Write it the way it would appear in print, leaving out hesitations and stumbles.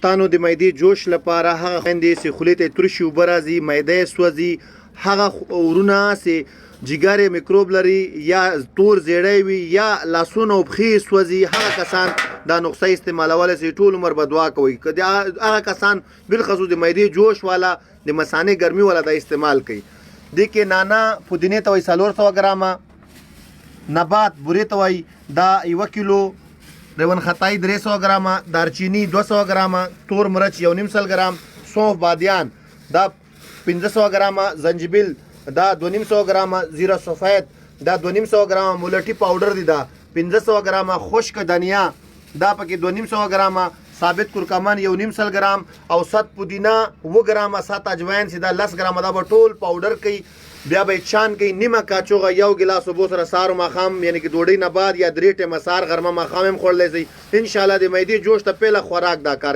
پښتانو د معدې جوش لپاره هغه خویندې چې خولې ته ترشي اوبه راځي، معده یې سوځي، هغه ورونه چې جګر یې میکروب لري یا تور زیړی وي یا لاسونه او پښې یې سوځي، هغه کسان دا نسخه استعمالولی شي، ټول عمر به دعا کوي. که هغه کسان بالخصوص د معدې جوش والا د مثانې ګرمي والا دا استعمال کوي. دې کې نانا پودینې ته وایي 400 ګرامه، نبات بورې ته وایي دا 1 کیلو، روان خطای 300 ګرامه، دارچینی 200 ګرامه، تور مرچ 1.5 ګرام، سونف بادیان دا 500 ګرامه، زنجبیل دا 250 ګرامه، زیره سفید دا 250 ګرامه، مولټي پاوډر دی دا 500 ګرامه، خشک دنیا دا پکې 250 ګرامه، ثابت کورکمن 1.5 ګرام، او 7 پودینه 2 ګرامه، 7 اجوین چې دا 10 ګرامه دا به ټول پاوډر کوي. بیا به چان کوي، نیمه کاچوغه 1 ګلاس اوبو سره سهار او ماښام، یعنې کې ډوډۍ نه بعد یا 3 ټیمه سهار غرمه ماښام هم خوړلی شي. انشاءالله د معدې جوش ته پیله خوراک دا کار